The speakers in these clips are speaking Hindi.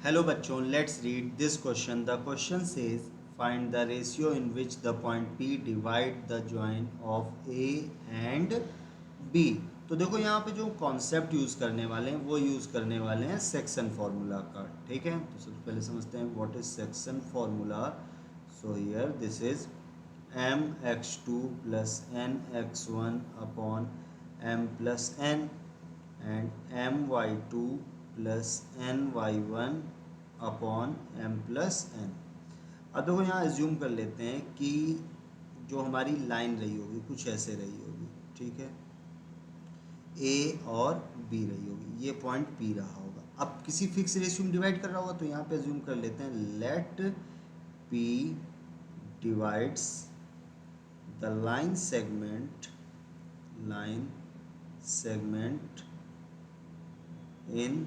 हेलो बच्चों, let's read this question. The question says find the ratio in which the point P divide the join of A and B. तो देखो यहाँ पे जो कॉन्सेप्ट यूज़ करने वाले हैं वो यूज़ करने वाले हैं सेक्शन फार्मूला का. ठीक है, तो सबसे पहले समझते हैं what is section formula. So here this is m x two plus n x one upon m plus n and m y two plus n y one upon m plus n. अब देखो यहाँ एज्यूम कर लेते हैं कि जो हमारी लाइन रही होगी कुछ ऐसे रही होगी. ठीक है, ए और बी रही होगी, ये पॉइंट पी रहा होगा. अब किसी फिक्स रेशियो में डिवाइड कर रहा होगा तो यहाँ पे एज्यूम कर लेते हैं let P divides the line segment in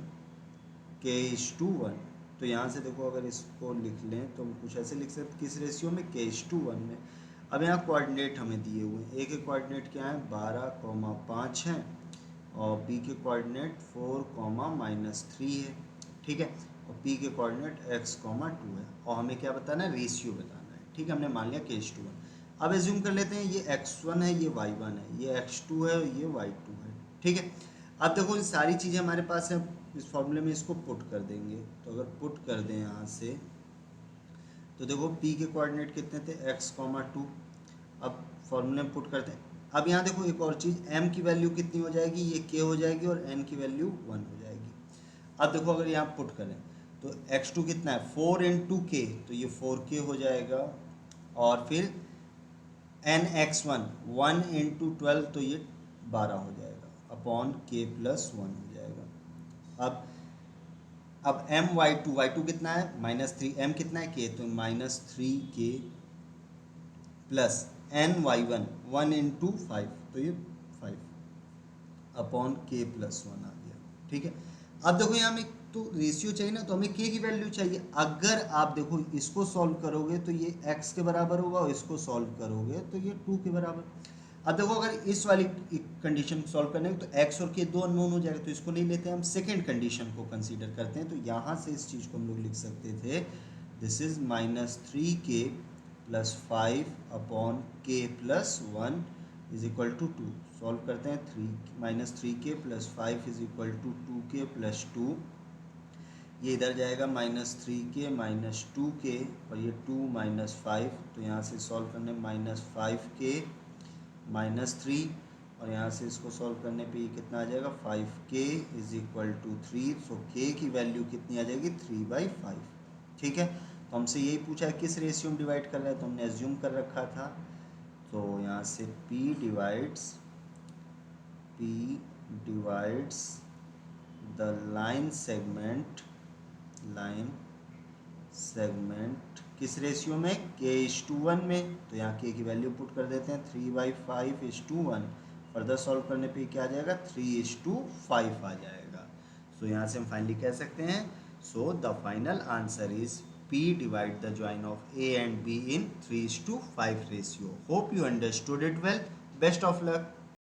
k is to one. तो यहाँ से देखो अगर इसको लिख लें तो हम कुछ ऐसे लिख सकते किस रेशियो में, के इज टू वन में. अब यहाँ कोऑर्डिनेट हमें दिए हुए हैं. ए के कोऑर्डिनेट क्या है 12,5 हैं और बी के कोऑर्डिनेट 4,-3 है. ठीक है, और पी के कोऑर्डिनेट x,2 है और हमें क्या बताना है, रेशियो बताना है. ठीक है, हमने मान लिया के इज टू वन. अब एज्यूम कर लेते हैं ये x1 है, ये y1 है, ये x2 है, ये y2 है. ठीक है, अब देखो ये सारी चीज़ें हमारे पास है. इस फॉर्मूले में इसको पुट कर देंगे. तो अगर पुट कर दें यहाँ से तो देखो p के कोऑर्डिनेट कितने थे x,2. अब फॉर्मूले में पुट करते हैं. अब यहाँ देखो एक और चीज़, m की वैल्यू कितनी हो जाएगी, ये k हो जाएगी और n की वैल्यू 1 हो जाएगी. अब देखो अगर यहाँ पुट करें तो x2 कितना है 4 इंटू के, तो ये 4k हो जाएगा. और फिर n x1 1 इंटू 12, तो ये 12 हो जाएगा अपॉन k प्लस 1 हो जाएगा. अब वाई टू कितना है -3, m कितना है k, तो -3k plus n y1 into 5, तो ये 5 अपॉन k प्लस 1 आ गया. ठीक है, अब देखो यहाँ हमें तो रेशियो चाहिए ना, तो हमें k की वैल्यू चाहिए. अगर आप देखो इसको सॉल्व करोगे तो ये x के बराबर होगा और इसको सॉल्व करोगे तो ये 2 के बराबर. अब देखो अगर इस वाली कंडीशन को सॉल्व करने तो x और k दो अननोन हो जाएगा, तो इसको नहीं लेते, हम सेकेंड कंडीशन को कंसीडर करते हैं. तो यहाँ से इस चीज़ को हम लोग लिख सकते थे this is -3k plus 5 upon k plus 1 is equal to 2. Solve करते हैं. -3k plus 5 is equal to 2k plus 2. ये इधर जाएगा -3k -2k और ये 2 -5, तो यहाँ से सॉल्व करने -5k -3 और यहाँ से इसको सॉल्व करने पे ये कितना आ जाएगा 5k is equal to 3. So k की वैल्यू कितनी आ जाएगी 3/5. ठीक है, तो हमसे यही पूछा है किस रेशियो में डिवाइड कर रहा है, तो हमने एज्यूम कर रखा था. तो यहाँ से p divides the line segment किस रेशियो में, k इज टू 1 में. तो यहाँ k की वैल्यू पुट कर देते हैं 3/5 इज टू 1. फर्दर सॉल्व करने पे क्या आ जाएगा 3:5 आ जाएगा. सो यहाँ से हम फाइनली कह सकते हैं so the final answer is p divide the join of a and b in 3:5 ratio. Hope you understood it well. Best of luck.